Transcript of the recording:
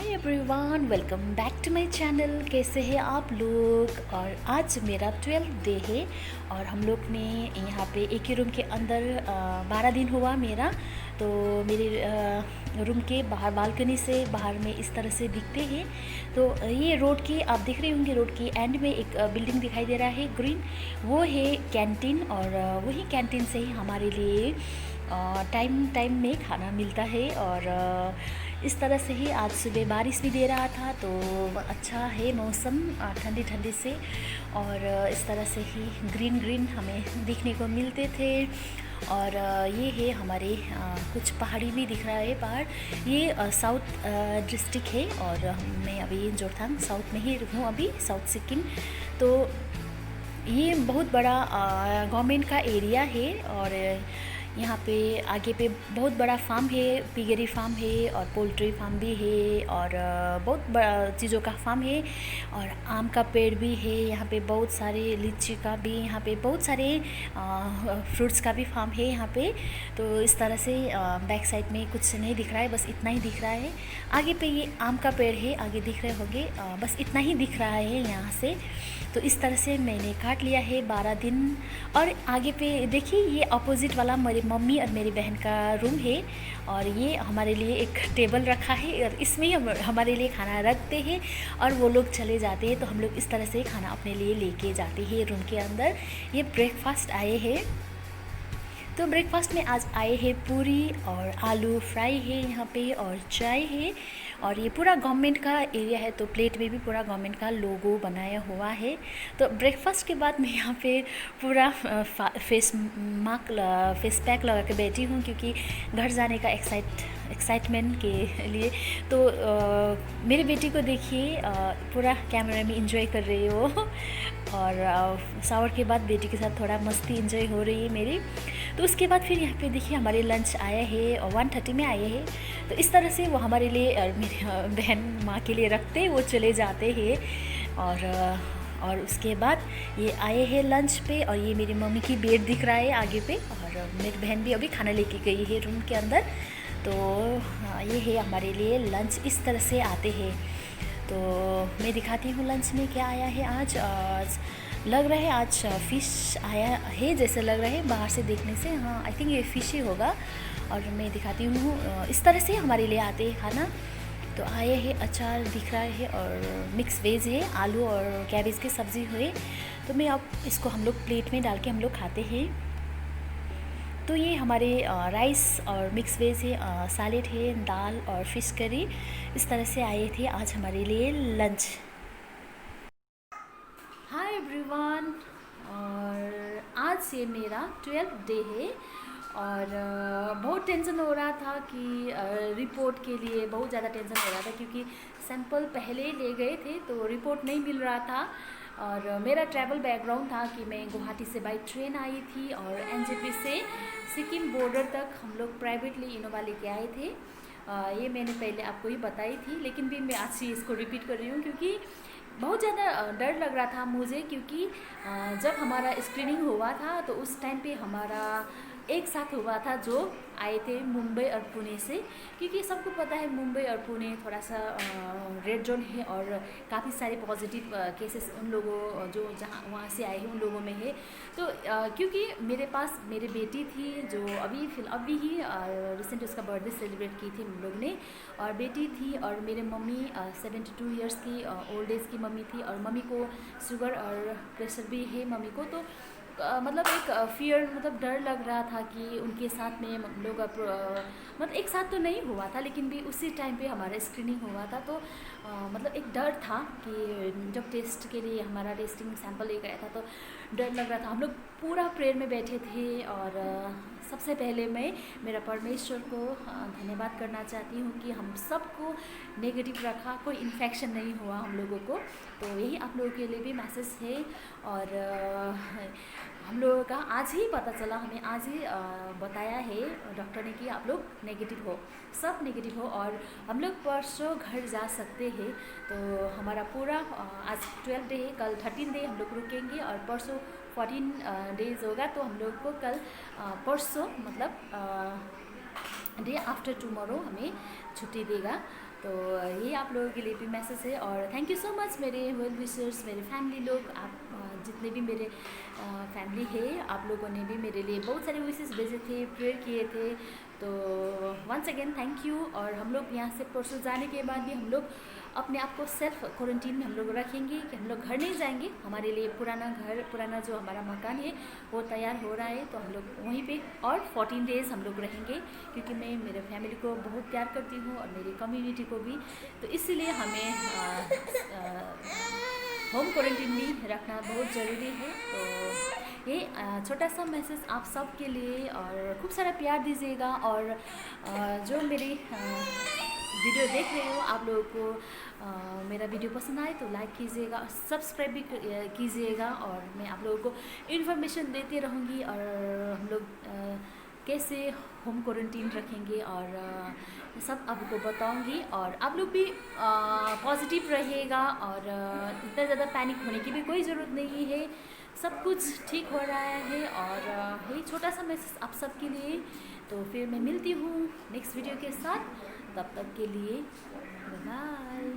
Hi everyone, welcome back to my channel. कैसे हैं आप लोग। और आज मेरा 12th डे है और हम लोग ने यहाँ पे एक ही रूम के अंदर 12 दिन हुआ मेरा। तो मेरे रूम के बाहर बालकनी से बाहर में इस तरह से दिखते हैं। तो ये रोड की आप देख रहे होंगे, रोड की एंड में एक बिल्डिंग दिखाई दे रहा है ग्रीन, वो है कैंटीन। और वही कैंटीन से ही हमारे लिए टाइम टाइम में खाना मिलता है। और इस तरह से ही आज सुबह बारिश भी दे रहा था, तो अच्छा है मौसम, ठंडी ठंडी से। और इस तरह से ही ग्रीन ग्रीन हमें दिखने को मिलते थे। और ये है हमारे कुछ पहाड़ी भी दिख रहा है पहाड़। ये साउथ डिस्ट्रिक्ट है और मैं अभी जोरथांग साउथ में ही हूँ, अभी साउथ सिक्किम। तो ये बहुत बड़ा गवर्नमेंट का एरिया है। और यहाँ पे आगे पे बहुत बड़ा फार्म है, पिगरी फार्म है और पोल्ट्री फार्म भी है और बहुत बड़ा चीज़ों का फार्म है। और आम का पेड़ भी है यहाँ पे, बहुत सारे लीची का भी, यहाँ पे बहुत सारे फ्रूट्स का भी फार्म है यहाँ पे। तो इस तरह से बैक साइड में कुछ नहीं दिख रहा है, बस इतना ही दिख रहा है। आगे पे ये आम का पेड़ है, आगे दिख रहे होंगे, बस इतना ही दिख रहा है यहाँ से। तो इस तरह से मैंने काट लिया है 12 दिन। और आगे पे देखिए, ये अपोजिट वाला मेरी मम्मी और मेरी बहन का रूम है। और ये हमारे लिए एक टेबल रखा है और इसमें हम हमारे लिए खाना रखते हैं और वो लोग चले जाते हैं। तो हम लोग इस तरह से खाना अपने लिए लेके जाते हैं रूम के अंदर। ये ब्रेकफास्ट आए हैं। तो ब्रेकफास्ट में आज आए हैं पूरी और आलू फ्राई है यहाँ पे और चाय है। और ये पूरा गवर्नमेंट का एरिया है, तो प्लेट में भी पूरा गवर्नमेंट का लोगो बनाया हुआ है। तो ब्रेकफास्ट के बाद मैं यहाँ पे पूरा फेस पैक लगा के बैठी हूँ, क्योंकि घर जाने का एक्साइटमेंट के लिए। तो मेरी बेटी को देखिए, पूरा कैमरा में इंजॉय कर रही हो। और शावर के बाद बेटी के साथ थोड़ा मस्ती इंजॉय हो रही है मेरी। तो उसके बाद फिर यहाँ पे देखिए हमारे लंच आया है और 1:30 में आए हैं। तो इस तरह से वो हमारे लिए और मेरी बहन माँ के लिए रखते, वो चले जाते हैं। और उसके बाद ये आए हैं लंच पे। और ये मेरी मम्मी की बेड दिख रहा है आगे पे, और मेरी बहन भी अभी खाना लेके गई है रूम के अंदर। तो ये है हमारे लिए लंच, इस तरह से आते हैं। तो मैं दिखाती हूँ लंच में क्या आया है आज लग रहा है आज फ़िश आया है जैसे लग रहा है बाहर से देखने से। हाँ, आई थिंक ये फ़िश ही होगा। और मैं दिखाती हूँ, इस तरह से हमारे लिए आते हैं खाना। तो आए हैं, अचार दिख रहा है और मिक्स वेज है, आलू और कैबेज की सब्ज़ी हुई। तो मैं अब इसको हम लोग प्लेट में डाल के हम लोग खाते हैं। तो ये हमारे राइस और मिक्स वेज है, सैलेड है, दाल और फिश करी, इस तरह से आए थे आज हमारे लिए लंच। हाय एवरीवन, और आज ये मेरा 12th डे है। और बहुत टेंशन हो रहा था कि रिपोर्ट के लिए बहुत ज़्यादा टेंशन हो रहा था, क्योंकि सैंपल पहले ही ले गए थे तो रिपोर्ट नहीं मिल रहा था। और मेरा ट्रैवल बैकग्राउंड था कि मैं गुवाहाटी से बाई ट्रेन आई थी और एनजेपी से सिक्किम बॉर्डर तक हम लोग प्राइवेटली इनोवा लेके आए थे। ये मैंने पहले आपको ही बताई थी, लेकिन भी मैं आज ही इसको रिपीट कर रही हूँ, क्योंकि बहुत ज़्यादा डर लग रहा था मुझे। क्योंकि जब हमारा स्क्रीनिंग हुआ था तो उस टाइम पे हमारा एक साथ हुआ था, जो आए थे मुंबई और पुणे से। क्योंकि सबको पता है मुंबई और पुणे थोड़ा सा रेड जोन है और काफ़ी सारे पॉजिटिव केसेस उन लोगों जो जहाँ वहाँ से आए हैं उन लोगों में है। तो क्योंकि मेरे पास मेरी बेटी थी जो अभी ही रिसेंट उसका बर्थडे सेलिब्रेट की थी हम लोग ने, और बेटी थी, और मेरे मम्मी 72 ईयर्स की ओल्ड एज की मम्मी थी, और मम्मी को शुगर और प्रेशर भी है मम्मी को। तो मतलब एक फियर, मतलब डर लग रहा था कि उनके साथ में हम लोग मतलब एक साथ तो नहीं हुआ था, लेकिन भी उसी टाइम पे हमारा स्क्रीनिंग हुआ था। तो मतलब एक डर था कि जब टेस्ट के लिए हमारा टेस्टिंग सैंपल ले गया था तो डर लग रहा था। हम लोग पूरा प्रेयर में बैठे थे। और सबसे पहले मैं मेरा परमेश्वर को धन्यवाद करना चाहती हूँ कि हम सबको नेगेटिव रखा, कोई इन्फेक्शन नहीं हुआ हम लोगों को। तो यही आप लोगों के लिए भी मैसेज है। और हम लोगों का आज ही पता चला, हमें आज ही बताया है डॉक्टर ने कि आप लोग नेगेटिव हो, सब नेगेटिव हो, और हम लोग परसों घर जा सकते हैं। तो हमारा पूरा आज 12 डे है, कल 13 डे हम लोग रुकेंगे, और परसों 14 डेज होगा। तो हम लोग को कल परसों मतलब डे आफ्टर टुमारो हमें छुट्टी देगा। तो ये आप लोगों के लिए भी मैसेज है। और थैंक यू सो मच मेरे वेल विशर्स, मेरे फैमिली लोग, आप जितने भी मेरे फैमिली है, आप लोगों ने भी मेरे लिए बहुत सारे विशेस भेजे थे, प्रेयर किए थे। तो वंस अगेन थैंक यू। और हम लोग यहाँ से परसों जाने के बाद भी हम लोग अपने आप को सेल्फ क्वारंटीन में हम लोग रखेंगे कि हम लोग घर नहीं जाएंगे। हमारे लिए पुराना जो हमारा मकान है वो तैयार हो रहा है, तो हम लोग वहीं पे और 14 डेज़ हम लोग रहेंगे, क्योंकि मैं मेरे फैमिली को बहुत प्यार करती हूँ और मेरी कम्युनिटी को भी। तो इसीलिए हमें होम क्वारंटीन में रखना बहुत ज़रूरी है। तो ये छोटा सा मैसेज आप सब के लिए, और खूब सारा प्यार दीजिएगा। और जो मेरी वीडियो देख रहे हो, आप लोगों को मेरा वीडियो पसंद आए तो लाइक कीजिएगा, सब्सक्राइब भी कीजिएगा। और मैं आप लोगों को इन्फॉर्मेशन देती रहूँगी, और हम लोग कैसे होम क्वारंटीन रखेंगे और सब आपको बताऊंगी। और आप लोग भी पॉजिटिव रहिएगा, और इतना ज़्यादा पैनिक होने की भी कोई ज़रूरत नहीं है। सब कुछ ठीक हो रहा है। और यही छोटा सा मैसेज आप सबके लिए। तो फिर मैं मिलती हूँ नेक्स्ट वीडियो के साथ, तब तक के लिए बाय।